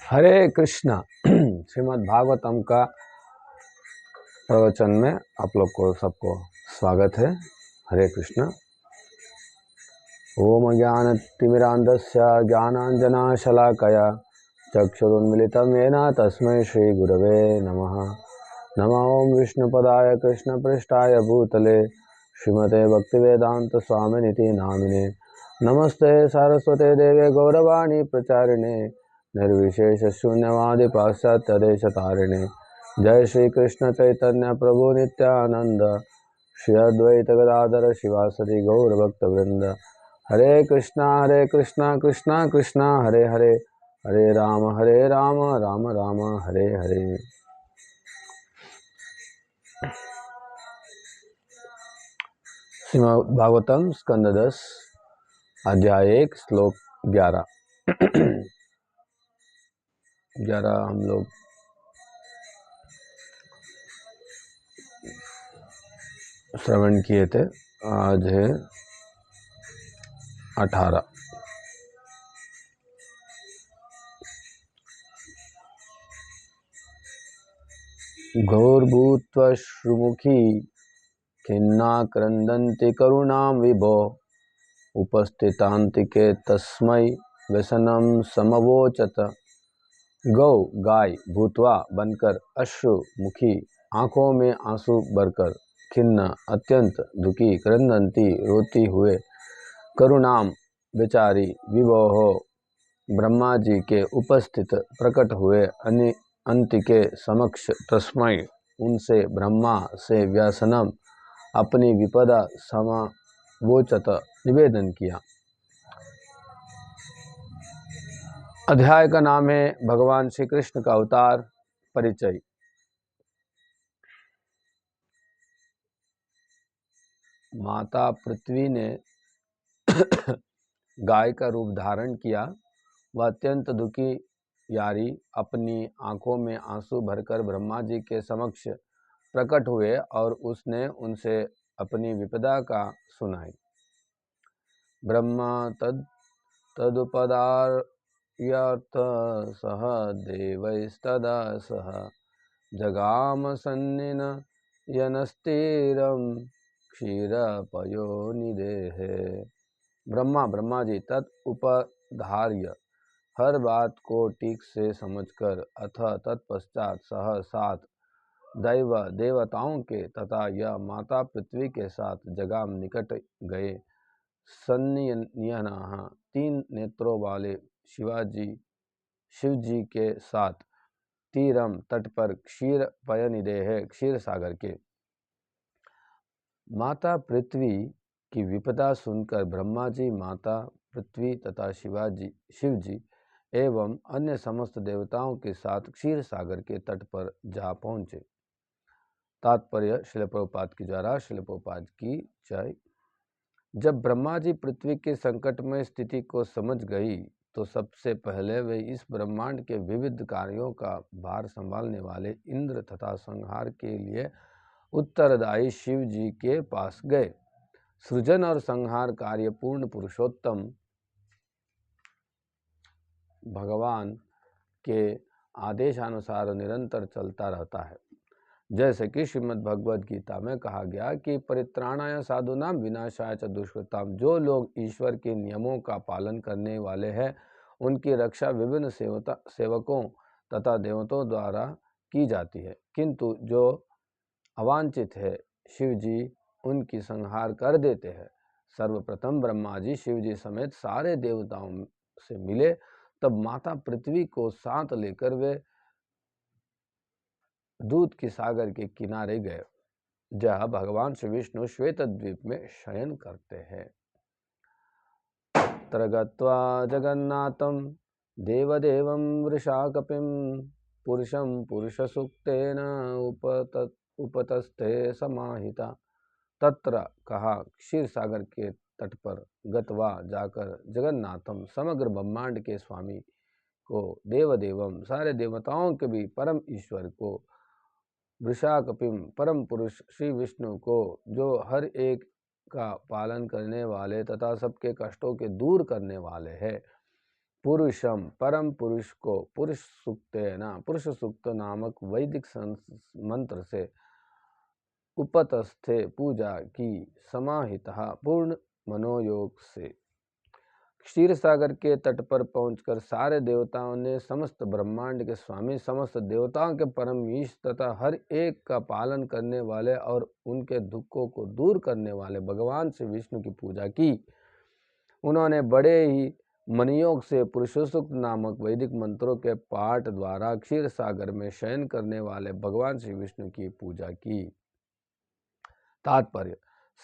हरे कृष्णा। श्रीमद् भागवतम का प्रवचन में आप लोग को सबको स्वागत है। हरे कृष्णा। ओम ज्ञानतिमिरान्धस्य ज्ञानाञ्जनशलाकया चक्षुरुन्मिलितं येन तस्मै श्रीगुरवे नमः। नमः ओं विष्णुपदाय कृष्णपृष्ठाय भूतले श्रीमते भक्तिवेदान्तस्वामिनिति नामिने। नमस्ते सारस्वते देवे गौरवाणी प्रचारिणे निर्विशेष शून्यवादी पाश्चात्य देशतारिणे। जय श्री कृष्ण चैतन्य प्रभु नित्यानंद श्री अद्वैत गदाधर शिवासदि गौर भक्त वृंद। हरे कृष्णा कृष्णा कृष्णा हरे हरे, हरे राम राम राम हरे हरे। श्रीमद् भागवतम स्कंद 10 अध्याय 1 श्लोक 11। 11 हम लोग श्रवण किए थे। आज है 18। घोरभूत्वश्रुमुखी खिन्ना क्रंदन्ति करुणां विभो उपस्थितान्तिके तस्मै व्यसनं समवोचत। गौ गाय भूतवा बनकर, अश्रु मुखी आंखों में आंसू भरकर, खिन्न अत्यंत दुखी, क्रंदन्ति रोती हुए, करुणाम बेचारी, विभोह ब्रह्मा जी के उपस्थित प्रकट हुए, अंति के समक्ष तस्मै उनसे ब्रह्मा से व्यसनम अपनी विपदा समवोचत निवेदन किया। अध्याय का नाम है भगवान श्री कृष्ण का अवतार परिचय। माता पृथ्वी ने गाय का रूप धारण किया। वह अत्यंत दुखी यारी अपनी आंखों में आंसू भरकर ब्रह्मा जी के समक्ष प्रकट हुए और उसने उनसे अपनी विपदा का सुनाई। ब्रह्मा तदुपदार्यर्थ सह देवैस्तदा सह जगाम सन्निन यनस्तिरम क्षीरपयोनिदेः। ब्रह्मा जी तत्उपधार्य हर बात को ठीक से समझकर अथ तत्पश्चात सह साथ देवताओं के तथा यह माता पृथ्वी के साथ जगाम निकट गए। सन्नियनः 3 नेत्रों वाले शिव जी के साथ तीरम तट पर क्षीर पयनिदेह क्षीर सागर के। माता पृथ्वी की विपदा सुनकर ब्रह्मा जी, माता पृथ्वी तथा शिव जी एवं अन्य समस्त देवताओं के साथ क्षीर सागर के तट पर जा पहुँचे। तात्पर्य श्रील प्रभुपाद की द्वारा। श्रील प्रभुपाद की जय। जब ब्रह्मा जी पृथ्वी के संकटमय स्थिति को समझ गई तो सबसे पहले वे इस ब्रह्मांड के विविध कार्यों का भार संभालने वाले इंद्र तथा संहार के लिए उत्तरदायी शिव जी के पास गए। सृजन और संहार कार्य पूर्ण पुरुषोत्तम भगवान के आदेशानुसार निरंतर चलता रहता है। जैसे कि श्रीमद् भगवद गीता में कहा गया कि परित्राणाय साधूनाम विनाशाय च दुष्कृताम। जो लोग ईश्वर के नियमों का पालन करने वाले हैं उनकी रक्षा विभिन्न सेवकों तथा देवताओं द्वारा की जाती है, किंतु जो अवांछित है शिव जी उनकी संहार कर देते हैं। सर्वप्रथम ब्रह्मा जी शिव जी समेत सारे देवताओं से मिले, तब माता पृथ्वी को साथ लेकर वे दूध की सागर के किनारे गए, जहाँ भगवान श्री विष्णु श्वेत द्वीप में शयन करते हैं। तत्र गत्वा जगन्नाथं देवदेवं वृषाकपिं पुरुषं पुरुषसूक्तेन उपतस्थे समाहिता। तत्र कहा क्षीर सागर के तट पर गत्वा जाकर जगन्नाथम समग्र ब्रह्मांड के स्वामी को, देवदेवम सारे देवताओं के भी परम ईश्वर को, वृषाकपिम परम पुरुष श्री विष्णु को, जो हर एक का पालन करने वाले तथा सबके कष्टों के दूर करने वाले हैं, पुरुषम परम पुरुष को पुरुष सूक्त नामक वैदिक मंत्र से उपतस्थे पूजा की समाहिता पूर्ण मनोयोग से। क्षीर सागर के तट पर पहुंचकर सारे देवताओं ने समस्त ब्रह्मांड के स्वामी, समस्त देवताओं के परम ईश तथा हर एक का पालन करने वाले और उनके दुखों को दूर करने वाले भगवान श्री विष्णु की पूजा की। उन्होंने बड़े ही मनयोग से पुरुषोक्त नामक वैदिक मंत्रों के पाठ द्वारा क्षीर सागर में शयन करने वाले भगवान श्री विष्णु की पूजा की। तात्पर्य: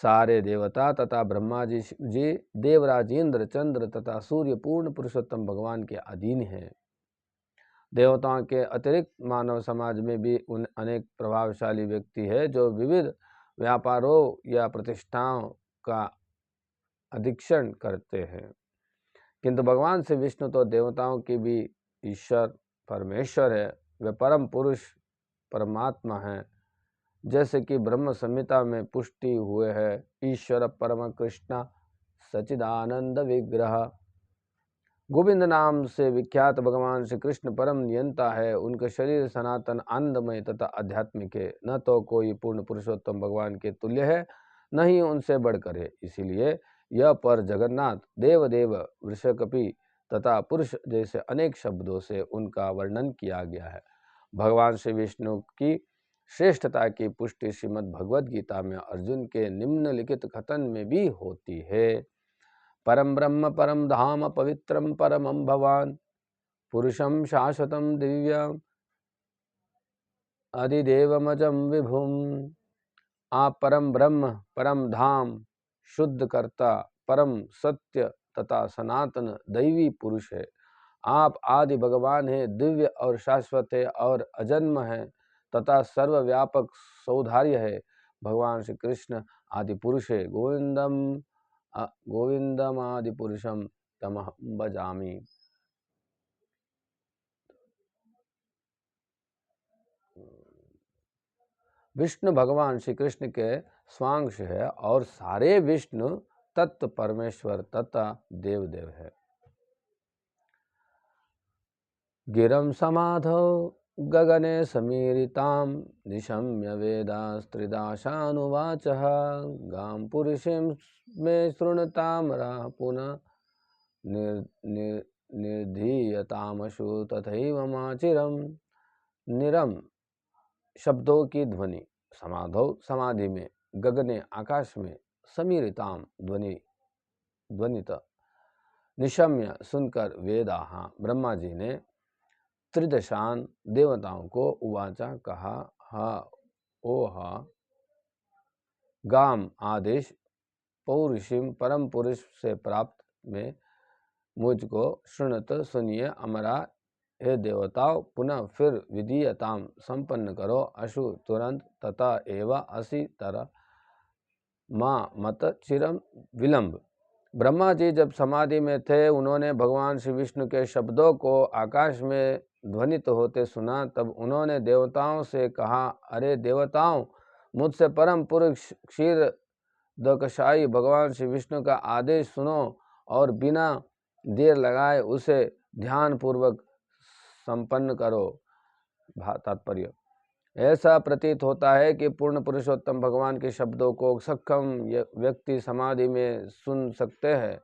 सारे देवता तथा ब्रह्मा जी, शिव जी, देवराज इंद्र, चंद्र तथा सूर्य पूर्ण पुरुषोत्तम भगवान के अधीन हैं। देवताओं के अतिरिक्त मानव समाज में भी उन अनेक प्रभावशाली व्यक्ति है जो विविध व्यापारों या प्रतिष्ठाओं का अधीक्षण करते हैं, किंतु भगवान से विष्णु तो देवताओं की भी ईश्वर परमेश्वर है। वे परम पुरुष परमात्मा हैं, जैसे कि ब्रह्म संहिता में पुष्टि हुए है। ईश्वर परम कृष्ण सचिदानंद विग्रह। गोविंद नाम से विख्यात भगवान श्री कृष्ण परम नियंता है। उनका शरीर सनातन आनंदमय तथा आध्यात्मिक है। न तो कोई पूर्ण पुरुषोत्तम भगवान के तुल्य है, न ही उनसे बढ़कर है। इसीलिए यह पर जगन्नाथ, देवदेव, वृषकपि तथा पुरुष जैसे अनेक शब्दों से उनका वर्णन किया गया है। भगवान श्री विष्णु की श्रेष्ठता की पुष्टि श्रीमद् भगवद गीता में अर्जुन के निम्नलिखित कथन में भी होती है। परम ब्रह्म परम धाम पवित्रम परमं भवान पुरुषम शाश्वतम दिव्यम अधिदेवमजम विभुम। आप परम ब्रह्म, परम धाम, शुद्ध कर्ता, परम सत्य तथा सनातन दैवी पुरुष है। आप आदि भगवान है, दिव्य और शाश्वत है और अजन्म है तथा सर्वव्यापक सौधार्य है। भगवान श्री कृष्ण आदि पुरुष है। गोविंदम आदि पुरुषम तमहं भजामि। विष्णु भगवान श्री कृष्ण के स्वांश है और सारे विष्णु तत्व परमेश्वर तथा देवदेव है। गिरं समाधौ गगने समीरितां निशम्य वेदास्त्रिदाशानुवाचः। गां पुरुषीं मे शृणुतामरः पुनः निर्धीयतामशु तथैव माचिरं। निरम शब्दों की ध्वनि, समाधौ समाधि में, गगने आकाश में, समीरिताम ध्वनित, निशम्य सुनकर, वेदाः ब्रह्मा जी ने, त्रिदशान देवताओं को, उवाचा कहा, हा ओहा, गाम आदेश, पौरुषिम परम पुरुष से प्राप्त में, मुझको, शृणुत सुनिए, अमरा हे देवताओं, पुनः फिर विधीयताम संपन्न करो, अशु तुरंत, तथा एवं असी तरह, माँ मत चिरम विलंब। ब्रह्मा जी जब समाधि में थे, उन्होंने भगवान श्री विष्णु के शब्दों को आकाश में ध्वनित होते सुना। तब उन्होंने देवताओं से कहा, अरे देवताओं, मुझसे परम पुरुष क्षीर दकशाई भगवान श्री विष्णु का आदेश सुनो और बिना देर लगाए उसे ध्यान पूर्वक संपन्न करो। तात्पर्य: ऐसा प्रतीत होता है कि पूर्ण पुरुषोत्तम भगवान के शब्दों को सक्षम व्यक्ति समाधि में सुन सकते हैं।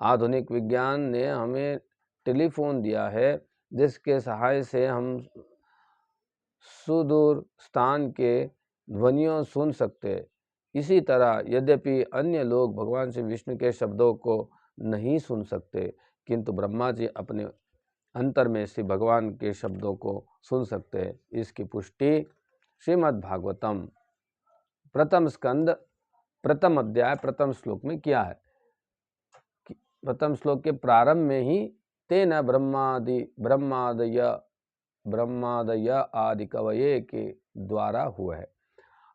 आधुनिक विज्ञान ने हमें टेलीफोन दिया है, जिसके सहाय से हम सुदूर स्थान के ध्वनियों सुन सकते हैं। इसी तरह यद्यपि अन्य लोग भगवान श्री विष्णु के शब्दों को नहीं सुन सकते, किंतु ब्रह्मा जी अपने अंतर में श्री भगवान के शब्दों को सुन सकते हैं। इसकी पुष्टि श्रीमद् भागवतम प्रथम स्कंद प्रथम अध्याय प्रथम श्लोक में किया है। प्रथम श्लोक के प्रारंभ में ही तेन ब्रह्मादय आदि कवये के द्वारा हुआ है।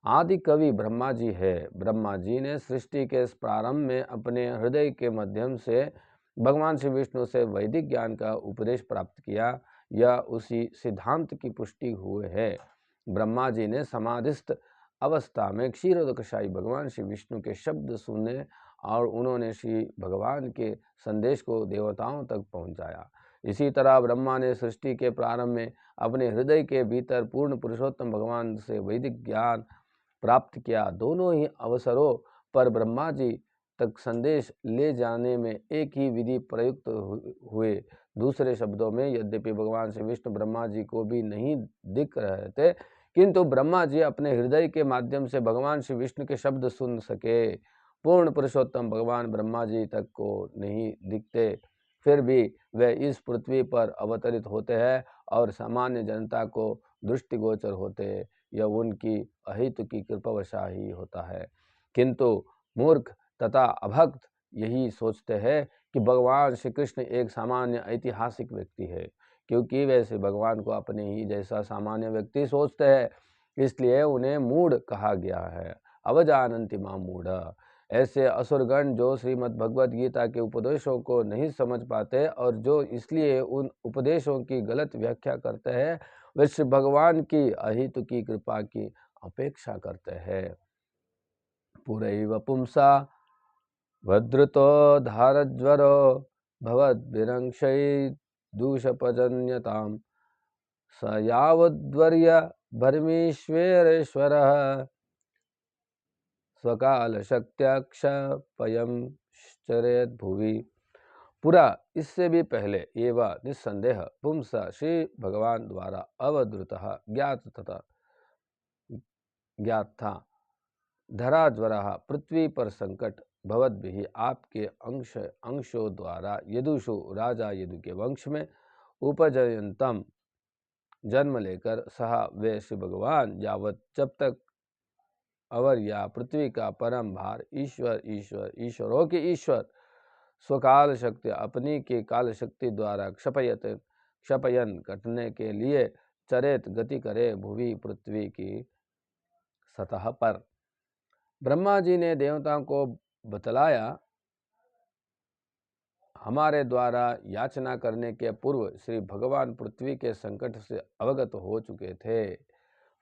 आदि कवि ब्रह्मा जी है। ब्रह्मा जी ने सृष्टि के प्रारंभ में अपने हृदय के माध्यम से भगवान श्री विष्णु से वैदिक ज्ञान का उपदेश प्राप्त किया। यह उसी सिद्धांत की पुष्टि हुए है। ब्रह्मा जी ने समाधिस्थ अवस्था में क्षीरोदकशाही भगवान श्री विष्णु के शब्द सुने और उन्होंने श्री भगवान के संदेश को देवताओं तक पहुंचाया। इसी तरह ब्रह्मा ने सृष्टि के प्रारंभ में अपने हृदय के भीतर पूर्ण पुरुषोत्तम भगवान से वैदिक ज्ञान प्राप्त किया। दोनों ही अवसरों पर ब्रह्मा जी तक संदेश ले जाने में एक ही विधि प्रयुक्त हुए। दूसरे शब्दों में, यद्यपि भगवान श्री विष्णु ब्रह्मा जी को भी नहीं दिख रहे थे, किंतु ब्रह्मा जी अपने हृदय के माध्यम से भगवान श्री विष्णु के शब्द सुन सके। पूर्ण पुरुषोत्तम भगवान ब्रह्मा जी तक को नहीं दिखते, फिर भी वे इस पृथ्वी पर अवतरित होते हैं और सामान्य जनता को दृष्टिगोचर होते हैं। यह उनकी अहित की कृपावशा ही होता है। किंतु मूर्ख तथा अभक्त यही सोचते हैं कि भगवान श्री कृष्ण एक सामान्य ऐतिहासिक व्यक्ति है। क्योंकि वैसे भगवान को अपने ही जैसा सामान्य व्यक्ति सोचते हैं, इसलिए उन्हें मूढ़ कहा गया है। अवजानन्ति मां मूढ़। ऐसे असुरगण जो श्रीमद् भगवद गीता के उपदेशों को नहीं समझ पाते और जो इसलिए उन उपदेशों की गलत व्याख्या करते हैं, वे श्री भगवान की अहित की कृपा की अपेक्षा करते हैं। पुरैव पुंसा भद्रतो धारज्वरो भवद्भिरंक्षै दूषपजन्यताम् स यावद्वर्य भर्मीश्वरेश्वरः स्वकाल शक्त्यक्षपयं चरेत भुवि। पुरा, इससे भी पहले एवं निस्संदेह पुंसा श्री भगवान द्वारा अवधृतः ज्ञात था। धराज्वरः पृथ्वी पर संकट भवद्भिः आपके अंशों द्वारा यदुषु राजा यदु के वंश में उपजयंतम जन्म लेकर सहा वे श्री भगवान यावत जब तक अवर या पृथ्वी का परम भार ईश्वरों के ईश्वर स्वकाल शक्ति अपनी के काल शक्ति द्वारा क्षपयन कटने के लिए चरेत गति करे भुवि पृथ्वी की सतह पर। ब्रह्मा जी ने देवताओं को बतलाया, हमारे द्वारा याचना करने के पूर्व श्री भगवान पृथ्वी के संकट से अवगत हो चुके थे।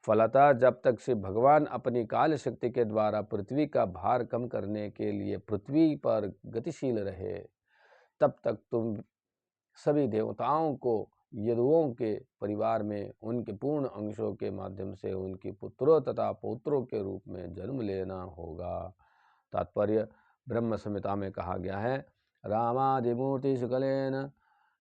फलतः जब तक श्री भगवान अपनी काल शक्ति के द्वारा पृथ्वी का भार कम करने के लिए पृथ्वी पर गतिशील रहे, तब तक तुम सभी देवताओं को यदुओं के परिवार में उनके पूर्ण अंशों के माध्यम से उनकी पुत्रों तथा पौत्रों के रूप में जन्म लेना होगा। तात्पर्य, ब्रह्म संहिता में कहा गया है, रामादिमूर्ति शुक्लेन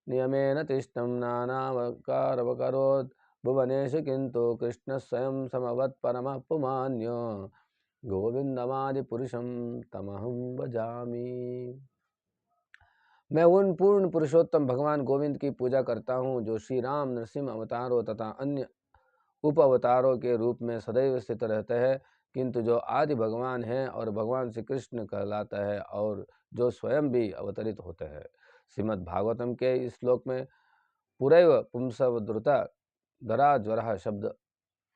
नियमेन तिष्ठं नानावकारवकरोत् भुवनेश किंतु कृष्ण स्वयं समवत् परमः पुमान्यो गोविंदमादि पुरुषं तमहं भजामि। मैं उन पूर्ण पुरुषोत्तम भगवान गोविंद की पूजा करता हूँ जो श्री राम नरसिंह अवतारों तथा अन्य उप अवतारों के रूप में सदैव स्थित रहते हैं, किंतु जो आदि भगवान हैं और भगवान श्री कृष्ण कहलाता है और जो स्वयं भी अवतरित होते हैं। श्रीमद् भागवतम के इस श्लोक में पुरैव पुंसवद्रुता धराज्वरः शब्द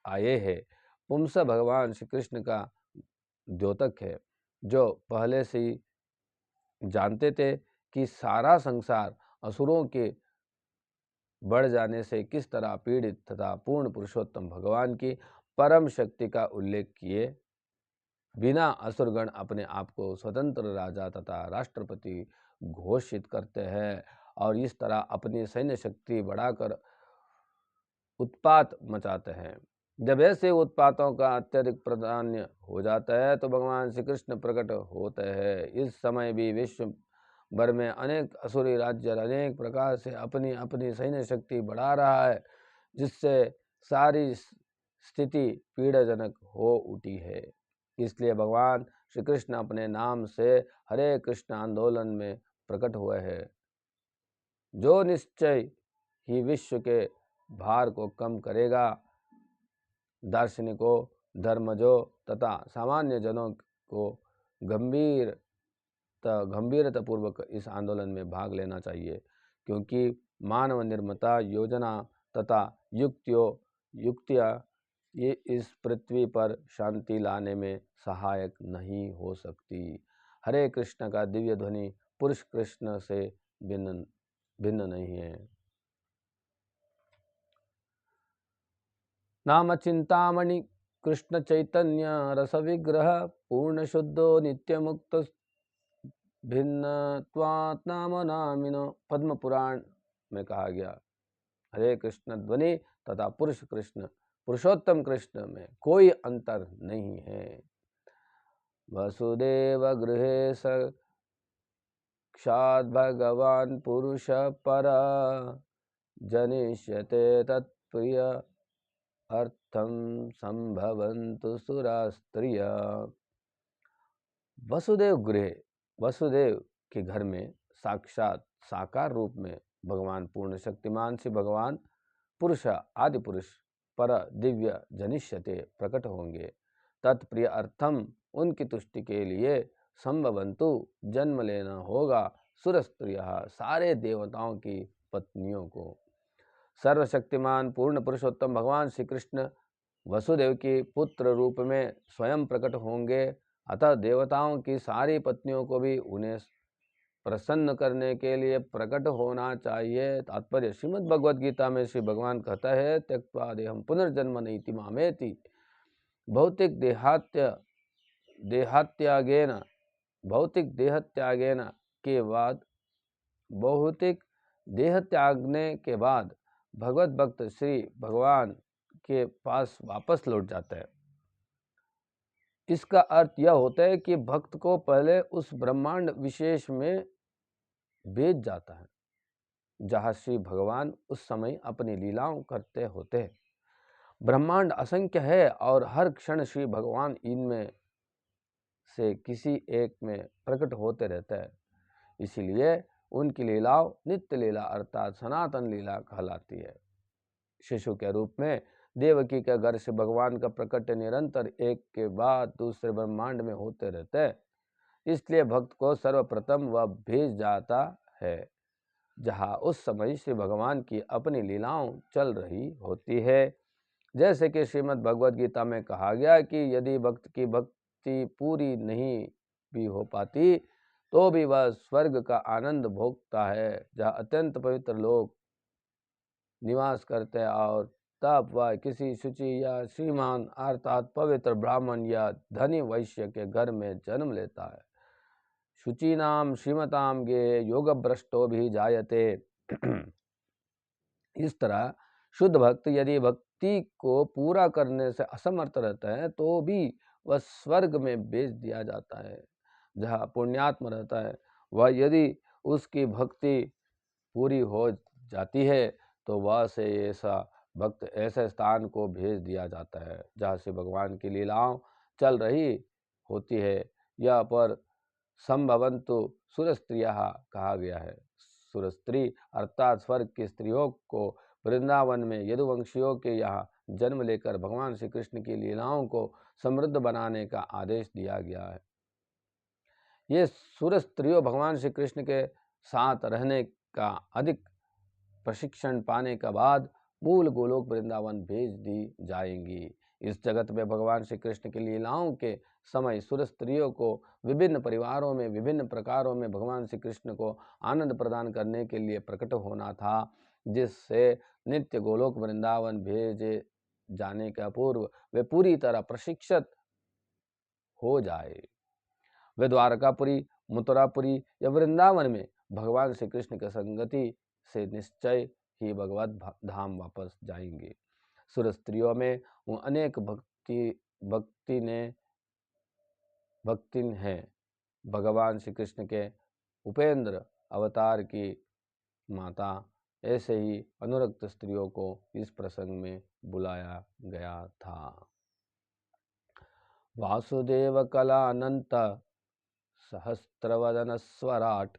आए हैं। पुंस भगवान श्री कृष्ण का द्योतक है, जो पहले से ही जानते थे कि सारा संसार असुरों के बढ़ जाने से किस तरह पीड़ित तथा पूर्ण पुरुषोत्तम भगवान की परम शक्ति का उल्लेख किए बिना असुरगण अपने आप को स्वतंत्र राजा तथा राष्ट्रपति घोषित करते हैं और इस तरह अपनी सैन्य शक्ति बढ़ाकर उत्पात मचाते हैं। जब ऐसे उत्पातों का अत्यधिक प्राधान्य हो जाता है तो भगवान श्री कृष्ण प्रकट होते हैं। इस समय भी विश्व भर में अनेक असुरी राज्य अनेक प्रकार से अपनी अपनी सैन्य शक्ति बढ़ा रहा है, जिससे सारी स्थिति पीड़ाजनक हो उठी है। इसलिए भगवान श्री कृष्ण अपने नाम से हरे कृष्ण आंदोलन में प्रकट हुए हैं, जो निश्चय ही विश्व के भार को कम करेगा। दार्शनिकों, धर्मजों तथा सामान्य जनों को गंभीरतापूर्वक इस आंदोलन में भाग लेना चाहिए, क्योंकि मानव निर्मिता योजना तथा युक्तियाँ ये इस पृथ्वी पर शांति लाने में सहायक नहीं हो सकती। हरे कृष्ण का दिव्य ध्वनि पुरुष कृष्ण से भिन्न नहीं है। नाम चिंतामणि कृष्ण चैतन्य रस विग्रह पूर्ण शुद्धो नित्य मुक्त भिन्न नाम नामिनो। पद्म पुराण में कहा गया। हरे कृष्ण ध्वनि तथा पुरुष कृष्ण पुरुषोत्तम कृष्ण में कोई अंतर नहीं है। वसुदेव गृहे साक्षात् भगवान पुरुष पर जनिष्यते तत्प्रिय अर्थम संभवन्तु सुरास्त्रिय। वसुदेव गृह, वसुदेव के घर में साक्षात साकार रूप में भगवान पूर्ण शक्तिमान से भगवान पुरुष आदि पुरुष पर दिव्य जनिष्यते प्रकट होंगे। तत्प्रिय अर्थम उनकी तुष्टि के लिए संभवन्तु जन्म लेना होगा सुरस्त्रिय सारे देवताओं की पत्नियों को। सर्वशक्तिमान पूर्ण पुरुषोत्तम भगवान श्री कृष्ण वसुदेव की पुत्र रूप में स्वयं प्रकट होंगे, अतः देवताओं की सारी पत्नियों को भी उन्हें प्रसन्न करने के लिए प्रकट होना चाहिए। तात्पर्य श्रीमद् भगवद गीता में श्री भगवान कहता है, त्यक्त्वा देहं पुनर्जन्म नैति मामेति। भौतिक देह त्यागने के बाद भगवत भक्त श्री भगवान के पास वापस लौट जाता है। इसका अर्थ यह होता है कि भक्त को पहले उस ब्रह्मांड विशेष में भेज जाता है जहाँ श्री भगवान उस समय अपनी लीलाओं करते होते हैं। ब्रह्मांड असंख्य है और हर क्षण श्री भगवान इनमें से किसी एक में प्रकट होते रहता है। इसीलिए उनकी लीलाओं नित्य लीला अर्थात सनातन लीला कहलाती है। शिशु के रूप में देवकी के घर से भगवान का प्रकट निरंतर एक के बाद दूसरे ब्रह्मांड में होते रहते हैं। इसलिए भक्त को सर्वप्रथम वह भेज जाता है जहाँ उस समय श्री भगवान की अपनी लीलाओं चल रही होती है। जैसे कि श्रीमद् भगवद गीता में कहा गया कि यदि भक्त की भक्ति पूरी नहीं भी हो पाती तो भी वह स्वर्ग का आनंद भोगता है जहाँ अत्यंत पवित्र लोग निवास करते हैं, और तब वह किसी शुचि या श्रीमान अर्थात पवित्र ब्राह्मण या धनी वैश्य के घर में जन्म लेता है। शुचीनाम श्रीमताम गे योग भ्रष्टो भी जायते। इस तरह शुद्ध भक्त यदि भक्ति को पूरा करने से असमर्थ रहता है तो भी वह स्वर्ग में भेज दिया जाता है जहाँ पुण्यात्मा रहता है। वह यदि उसकी भक्ति पूरी हो जाती है तो वह से ऐसा भक्त ऐसे स्थान को भेज दिया जाता है जहाँ से भगवान की लीलाओं चल रही होती है। यह पर संभवन्तु सुरस्त्रियः कहा गया है। सुरस्त्री अर्थात स्वर्ग की स्त्रियों को वृंदावन में यदुवंशियों के यहाँ जन्म लेकर भगवान श्री कृष्ण की लीलाओं को समृद्ध बनाने का आदेश दिया गया है। ये सुर स्त्रियों भगवान श्री कृष्ण के साथ रहने का अधिक प्रशिक्षण पाने के बाद मूल गोलोक वृंदावन भेज दी जाएंगी। इस जगत में भगवान श्री कृष्ण की लीलाओं के समय सुर स्त्रियों को विभिन्न परिवारों में विभिन्न प्रकारों में भगवान श्री कृष्ण को आनंद प्रदान करने के लिए प्रकट होना था, जिससे नित्य गोलोक वृंदावन भेजे जाने का पूर्व वे पूरी तरह प्रशिक्षित हो जाए। वे द्वारकापुरी, मथुरापुरी या वृंदावन में भगवान श्री कृष्ण की संगति से निश्चय ही भगवत धाम वापस जाएंगे। सुर स्त्रियों में वो अनेक भक्तिन हैं। भगवान श्री कृष्ण के उपेंद्र अवतार की माता ऐसे ही अनुरक्त स्त्रियों को इस प्रसंग में बुलाया गया था। वासुदेव कला अनंत सहस्रवदन स्वराट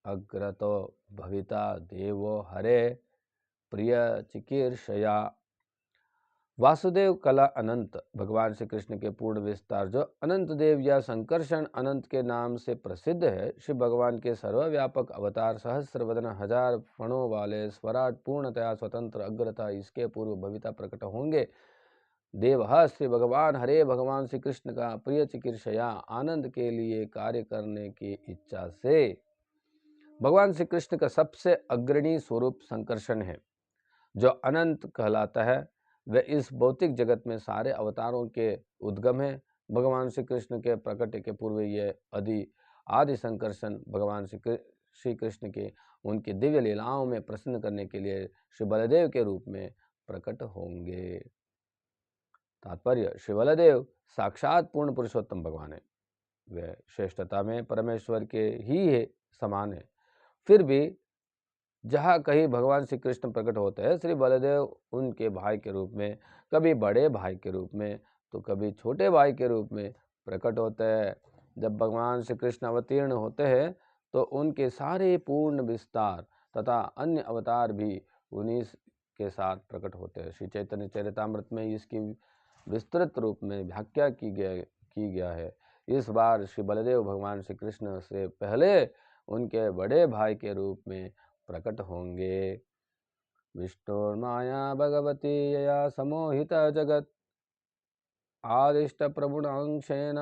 अग्रतो भविता देवो हरे प्रिय चिकीर्षया। वासुदेव कला अनंत भगवान श्री कृष्ण के पूर्ण विस्तार जो अनंत देव या संकर्षण अनंत के नाम से प्रसिद्ध है। श्री भगवान के सर्वव्यापक अवतार सहस्रवदन हजार फणों वाले स्वराट पूर्णतया स्वतंत्र अग्रता इसके पूर्व भविता प्रकट होंगे। देवः श्री भगवान हरे भगवान श्री कृष्ण का प्रिय चिकीर्षया आनंद के लिए कार्य करने की इच्छा से भगवान श्री कृष्ण का सबसे अग्रणी स्वरूप संकर्षण है जो अनंत कहलाता है। वह इस भौतिक जगत में सारे अवतारों के उद्गम है। भगवान श्री कृष्ण के प्रकट के पूर्व ये आदि संकर्षण भगवान श्री श्री कृष्ण के उनकी दिव्य लीलाओं में प्रसन्न करने के लिए श्री बलदेव के रूप में प्रकट होंगे। तात्पर्य, श्री बलदेव साक्षात पूर्ण पुरुषोत्तम भगवान है। वे श्रेष्ठता में परमेश्वर के ही समान है। फिर भी जहाँ कहीं भगवान श्री कृष्ण प्रकट होते हैं, श्री बलदेव उनके भाई के रूप में, कभी बड़े भाई के रूप में तो कभी छोटे भाई के रूप में प्रकट होते हैं। जब भगवान श्री कृष्ण अवतीर्ण होते हैं तो उनके सारे पूर्ण विस्तार तथा अन्य अवतार भी उन्हीं के साथ प्रकट होते हैं। श्री चैतन्य चरितामृत में इसकी विस्तृत रूप में व्याख्या की गया है। इस बार श्री बलदेव भगवान श्री कृष्ण से पहले उनके बड़े भाई के रूप में प्रकट होंगे। विष्णुर्माया भगवती यया समोहित जगत आदिष्ट प्रभुणांशेन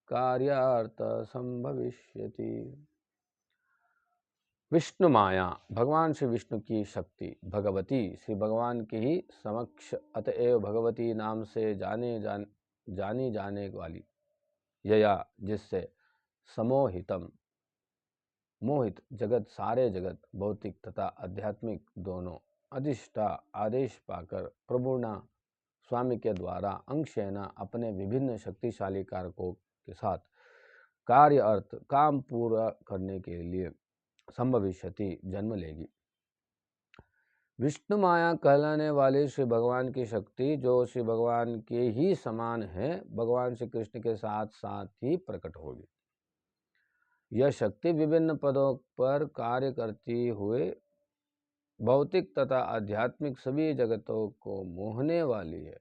कार्यार्थ संभविष्यति। विष्णु माया, भगवान श्री विष्णु की शक्ति, भगवती श्री भगवान के ही समक्ष, अतएव भगवती नाम से जानी जाने वाली, यया जिससे, समोहितम मोहित जगत सारे जगत भौतिक तथा आध्यात्मिक दोनों, अधिष्ठा आदेश पाकर प्रभुना स्वामी के द्वारा अंशेना अपने विभिन्न शक्तिशाली कारकों के साथ कार्य अर्थ काम पूरा करने के लिए संभविष्यति जन्म लेगी। विष्णु माया कहलाने वाले श्री भगवान की शक्ति जो श्री भगवान के ही समान है, भगवान श्री कृष्ण के साथ साथ ही प्रकट होगी। यह शक्ति विभिन्न पदों पर कार्य करती हुए भौतिक तथा आध्यात्मिक सभी जगतों को मोहने वाली है।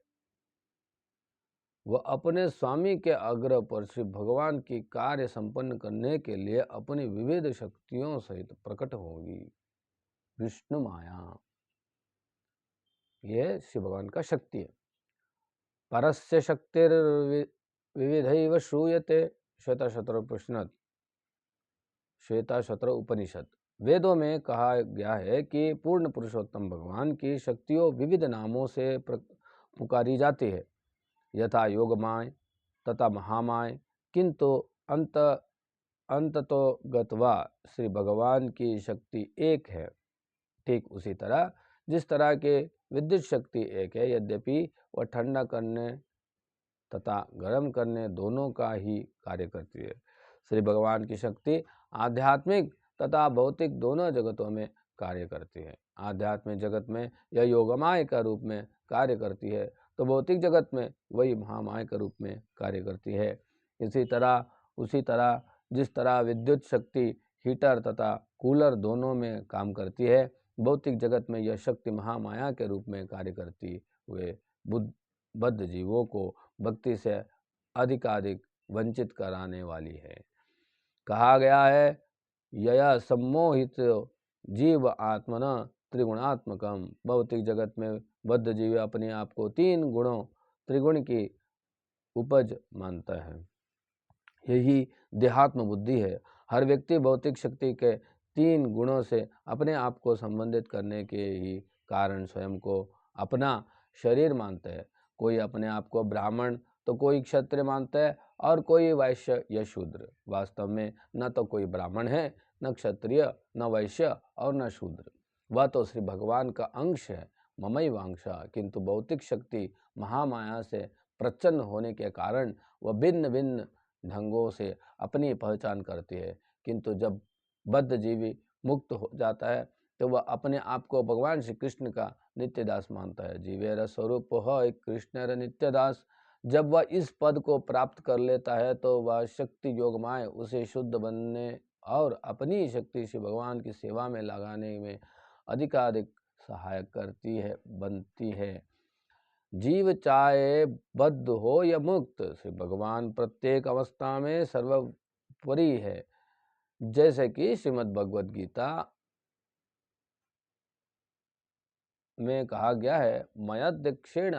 वह अपने स्वामी के आग्रह पर श्री भगवान की कार्य संपन्न करने के लिए अपनी विविध शक्तियों सहित प्रकट होगी। विष्णु माया यह श्री भगवान का शक्ति है। परस्य शक्तिर विविधैव श्रूयते, श्वेताशत्र उपनिषद। वेदों में कहा गया है कि पूर्ण पुरुषोत्तम भगवान की शक्तियों विविध नामों से पुकारी जाती है, यथा योगमाय तथा महामाय, किंतु अंततो गत्वा श्री भगवान की शक्ति एक है। ठीक उसी तरह जिस तरह के विद्युत शक्ति एक है, यद्यपि वह ठंडा करने तथा गर्म करने दोनों का ही कार्य करती है। श्री भगवान की शक्ति आध्यात्मिक तथा भौतिक दोनों जगतों में कार्य करती है। आध्यात्मिक जगत में यह योगमाय का रूप में कार्य करती है, तो भौतिक जगत में वही महामाय के रूप में कार्य करती है। उसी तरह जिस तरह विद्युत शक्ति हीटर तथा कूलर दोनों में काम करती है, भौतिक जगत में यह शक्ति महामाया के रूप में कार्य करती हुए बद्ध जीवों को भक्ति से अधिकाधिक वंचित कराने वाली है। कहा गया है, यया सम्मोहित जीव आत्मना त्रिगुणात्मकम। भौतिक जगत में बद्ध जीव अपने आप को तीन गुणों त्रिगुण की उपज मानता है। यही देहात्म बुद्धि है। हर व्यक्ति भौतिक शक्ति के तीन गुणों से अपने आप को संबंधित करने के ही कारण स्वयं को अपना शरीर मानता है। कोई अपने आप को ब्राह्मण तो कोई क्षत्रिय मानता है और कोई वैश्य या शूद्र। वास्तव में न तो कोई ब्राह्मण है, न क्षत्रिय, न वैश्य और न शूद्र। वह तो श्री भगवान का अंश है, ममैवांशा। किंतु भौतिक शक्ति महामाया से प्रचन्न होने के कारण वह भिन्न भिन्न ढंगों से अपनी पहचान करती है। किंतु जब बद्ध जीवी मुक्त हो जाता है तो वह अपने आप को भगवान श्री कृष्ण का नित्य दास मानता है। जीवेर स्वरूप कृष्णर नित्य दास। जब वह इस पद को प्राप्त कर लेता है तो वह शक्ति योगमाय उसे शुद्ध बनने और अपनी शक्ति से भगवान की सेवा में लगाने में अधिकाधिक सहायक बनती है। जीव चाहे बद्ध हो या मुक्त, श्री भगवान प्रत्येक अवस्था में सर्वोपरि है। जैसे कि श्रीमद् भगवद गीता में कहा गया है, मयाध्यक्षेण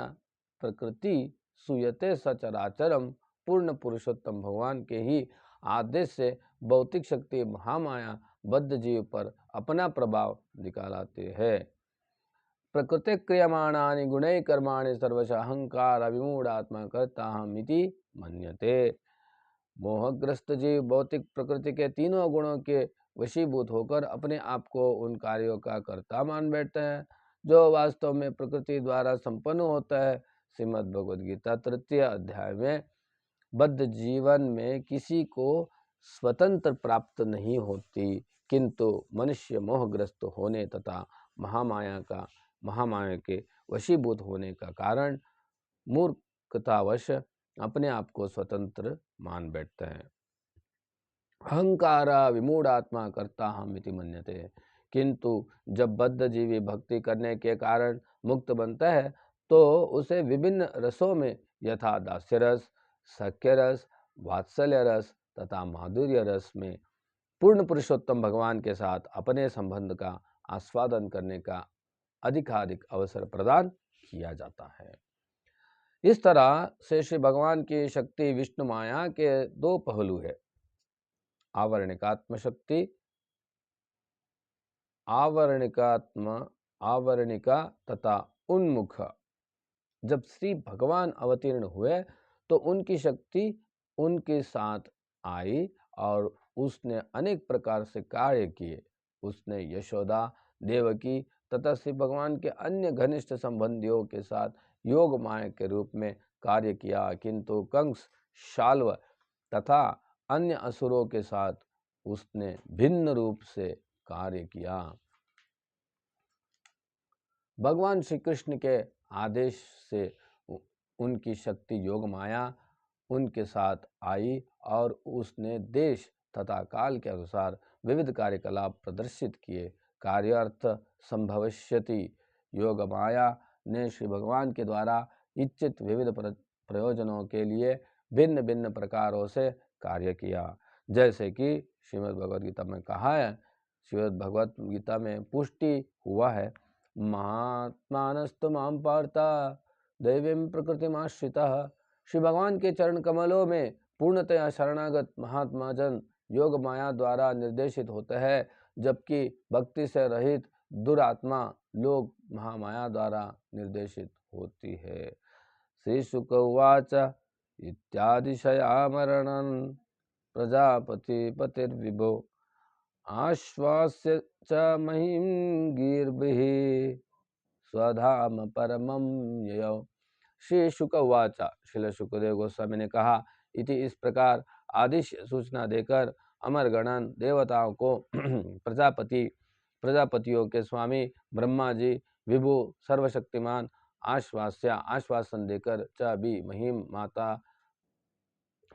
प्रकृति सुयते सचराचरम। पूर्ण पुरुषोत्तम भगवान के ही आदेश से भौतिक शक्ति महामाया बद्ध जीव पर अपना प्रभाव दिखाती है। प्रकृति क्रियमाणानि गुणै कर्माणि सर्वश अहंकार विमूढ़ात्मा कर्ता हम इति मन्यते। मोहग्रस्त जीव भौतिक प्रकृति के तीनों गुणों के वशीभूत होकर अपने आप को उन कार्यों का कर्ता मान बैठते हैं जो वास्तव में प्रकृति द्वारा संपन्न होता है। श्रीमद् भगवद गीता 3 अध्याय में बद्ध जीवन में किसी को स्वतंत्र प्राप्त नहीं होती, किंतु मनुष्य मोहग्रस्त होने तथा महामाया के वशीभूत होने का कारण मूर्खतावश अपने आप को स्वतंत्र मान बैठते हैं। अहंकारा विमूढ़ात्मा करता हम इति मन्यते। किंतु जब बद्ध जीवी भक्ति करने के कारण मुक्त बनता है तो उसे विभिन्न रसों में यथा दास्य रस, सख्य रस, वात्सल्य रस तथा माधुर्य रस में पूर्ण पुरुषोत्तम भगवान के साथ अपने संबंध का आस्वादन करने का अधिकाधिक अवसर प्रदान किया जाता है। इस तरह से श्री भगवान की शक्ति विष्णु माया के दो पहलू है, आवरणिकात्म शक्ति, आवरणिका तथा उन्मुख। जब श्री भगवान अवतीर्ण हुए तो उनकी शक्ति उनके साथ आई और उसने अनेक प्रकार से कार्य किए। उसने यशोदा, देवकी तथा श्री भगवान के अन्य घनिष्ठ संबंधियों के साथ योग माया के रूप में कार्य किया, किंतु कंस, शाल्व तथा अन्य असुरों के साथ उसने भिन्न रूप से कार्य किया। भगवान श्री कृष्ण के आदेश से उनकी शक्ति योग माया उनके साथ आई और उसने देश तथा काल के अनुसार विविध कार्यकलाप प्रदर्शित किए। कार्यार्थ संभवष्यति योग माया ने श्री भगवान के द्वारा इच्छित विविध प्रयोजनों के लिए भिन्न भिन्न प्रकारों से कार्य किया। जैसे कि श्रीमद् भगवद गीता में कहा है, श्रीमद् भगवद गीता में पुष्टि हुआ है, महात्मानस्तु मां पार्था दैवीं प्रकृतिमाश्रितः। श्री भगवान के चरण कमलों में पूर्णतया शरणागत महात्मा जन योग माया द्वारा निर्देशित होते हैं, जबकि भक्ति से रहित दुरात्मा लोग महामाया द्वारा निर्देशित होती है। श्री शुक उवाच इत्यादिशयामरणन् प्रजापति पतिर्विभो आश्वास्य च महिं गीर्भिः स्वधाम परमं ययौ। श्री शुक उवाच, श्रील शुकदेव गोस्वामी ने कहा, इति इस प्रकार आदिश सूचना देकर अमर गणन देवताओं को प्रजापतियों के स्वामी ब्रह्मा जी विभु सर्वशक्तिमान आश्वासन देकर च भी महिम माता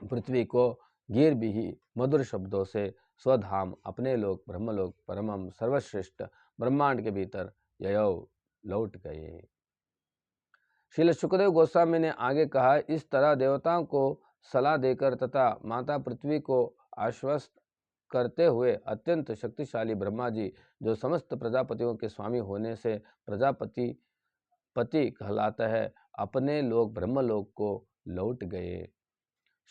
पृथ्वी को गिर भी मधुर शब्दों से स्वधाम अपने लोक ब्रह्मलोक परमम सर्वश्रेष्ठ ब्रह्मांड के भीतर ययो लौट गए। श्रील सुखदेव गोस्वामी ने आगे कहा, इस तरह देवताओं को सलाह देकर तथा माता पृथ्वी को आश्वस्त करते हुए अत्यंत शक्तिशाली ब्रह्मा जी, जो समस्त प्रजापतियों के स्वामी होने से पति कहलाता है, अपने लोक ब्रह्मलोक को लौट गए।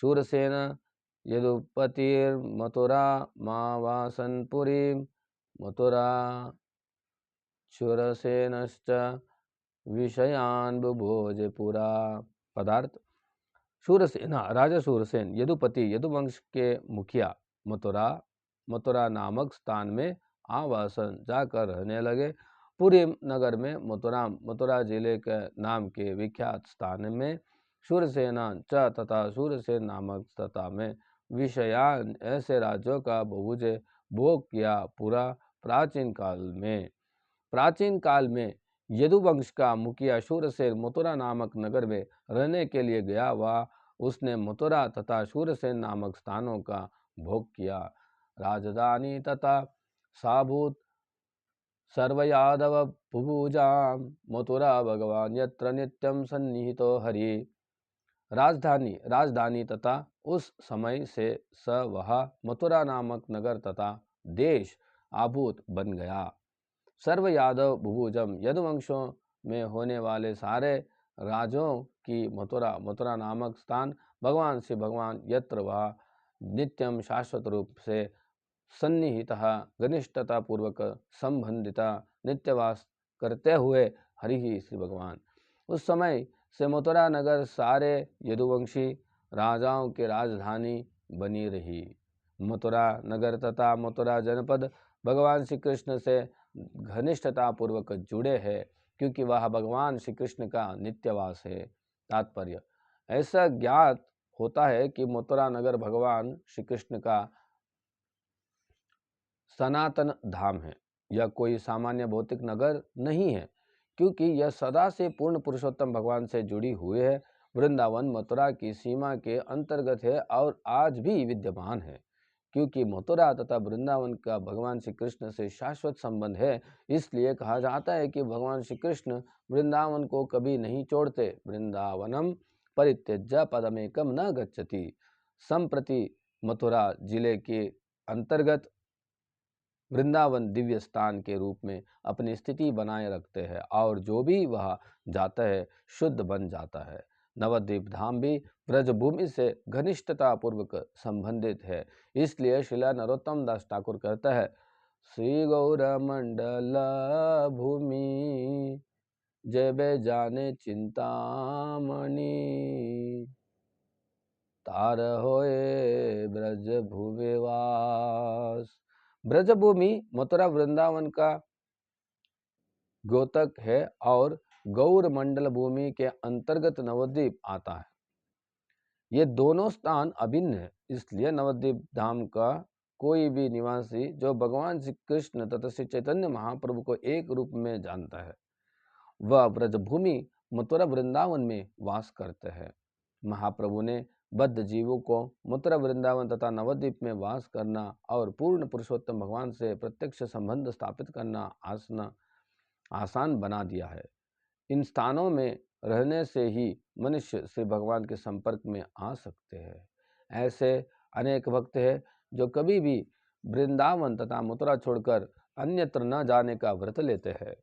शूरसेन यदुपतिर्मथुरा मावासनपुरी मथुरा शूरसेनश्च विषयान बुभोज पुरा। पदार्थ, शूरसेना राजा शूरसेन यदुपति यदुवंश के मुखिया मथुरा नामक स्थान में आवासन जाकर रहने लगे। पुरी नगर में मथुरा जिले के नाम के विख्यात स्थान में शूरसेना च तथा शूरसेन नामक तथा में विषयान ऐसे राज्यों का बहुजे भोग किया। पूरा प्राचीन काल में यदुवंश का मुखिया शूरसेन मथुरा नामक नगर में रहने के लिए गया। वह उसने मथुरा तथा शूरसेन नामक स्थानों का भोग किया। राजधानी तथा साभूत सर्वयादव भुभुजाम मथुरा भगवान यत्र नित्यम सन्निहितो हरि। राजधानी तथा उस समय से वह मथुरा नामक नगर तथा देश आभूत बन गया। सर्व यादव भुभुजम यदुवंशों में होने वाले सारे राजों की मथुरा नामक स्थान भगवान यत्र वह नित्यम शाश्वत रूप से सन्निहितः घनिष्ठता पूर्वक संबंधिता नित्यवास करते हुए हरि ही श्री भगवान। उस समय से मथुरा नगर सारे यदुवंशी राजाओं की राजधानी बनी रही। मथुरा नगर तथा मथुरा जनपद भगवान श्री कृष्ण से घनिष्ठता पूर्वक जुड़े हैं, क्योंकि वह भगवान श्री कृष्ण का नित्यवास है। तात्पर्य: ऐसा ज्ञात होता है कि मथुरा नगर भगवान श्री कृष्ण का सनातन धाम है। यह कोई सामान्य भौतिक नगर नहीं है, क्योंकि यह सदा से पूर्ण पुरुषोत्तम भगवान से जुड़ी हुई है। वृंदावन मथुरा की सीमा के अंतर्गत है और आज भी विद्यमान है। क्योंकि मथुरा तथा वृंदावन का भगवान श्री कृष्ण से शाश्वत संबंध है, इसलिए कहा जाता है कि भगवान श्री कृष्ण वृंदावन को कभी नहीं छोड़ते। वृंदावनम परित्यज्य पदमेकम न गच्छति। संप्रति मथुरा जिले के अंतर्गत वृंदावन दिव्य स्थान के रूप में अपनी स्थिति बनाए रखते हैं और जो भी वह जाता है शुद्ध बन जाता है। नवद्वीप धाम भी ब्रजभूमि से घनिष्ठता पूर्वक संबंधित है। इसलिए श्रीला नरोत्तम दास ठाकुर कहता है, श्री गौर मंडल भूमि जेबे जाने चिंतामणि, तार होए ब्रज भुविवास। ब्रजभूमि मथुरा वृंदावन का द्योतक है और गौर मंडल भूमि के अंतर्गत नवद्वीप आता है। ये दोनों स्थान अभिन्न है। इसलिए नवद्वीप धाम का कोई भी निवासी जो भगवान श्री कृष्ण तथा श्री चैतन्य महाप्रभु को एक रूप में जानता है, वह ब्रजभूमि मथुरा वृंदावन में वास करते हैं। महाप्रभु ने बद्ध जीवों को मथुरा वृंदावन तथा नवद्वीप में वास करना और पूर्ण पुरुषोत्तम भगवान से प्रत्यक्ष संबंध स्थापित करना आसान बना दिया है। इन स्थानों में रहने से ही मनुष्य श्री भगवान के संपर्क में आ सकते हैं। ऐसे अनेक भक्त हैं जो कभी भी वृंदावन तथा मथुरा छोड़कर अन्यत्र न जाने का व्रत लेते हैं।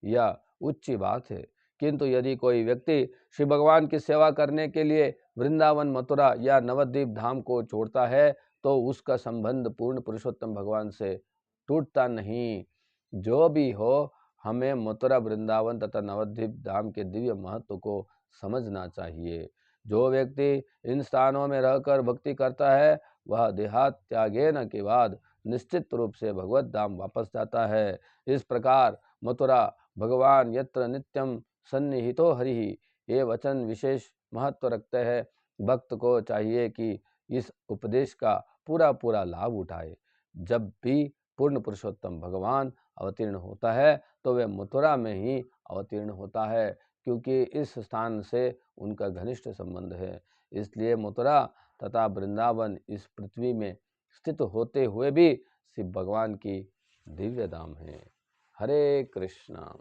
यह उच्च बात है, किंतु यदि कोई व्यक्ति श्री भगवान की सेवा करने के लिए वृंदावन मथुरा या नवद्वीप धाम को छोड़ता है तो उसका संबंध पूर्ण पुरुषोत्तम भगवान से टूटता नहीं। जो भी हो, हमें मथुरा वृंदावन तथा नवद्वीप धाम के दिव्य महत्व को समझना चाहिए। जो व्यक्ति इन स्थानों में रहकर भक्ति करता है वह देहात त्यागेन के बाद निश्चित रूप से भगवत धाम वापस जाता है। इस प्रकार मथुरा भगवान यत्र नित्यम सन्निहितो हरिः ये वचन विशेष महत्व रखते हैं। भक्त को चाहिए कि इस उपदेश का पूरा लाभ उठाए। जब भी पूर्ण पुरुषोत्तम भगवान अवतीर्ण होता है तो वह मथुरा में ही अवतीर्ण होता है, क्योंकि इस स्थान से उनका घनिष्ठ संबंध है। इसलिए मथुरा तथा वृंदावन इस पृथ्वी में स्थित होते हुए भी शिव भगवान की दिव्य धाम है। हरे कृष्णा।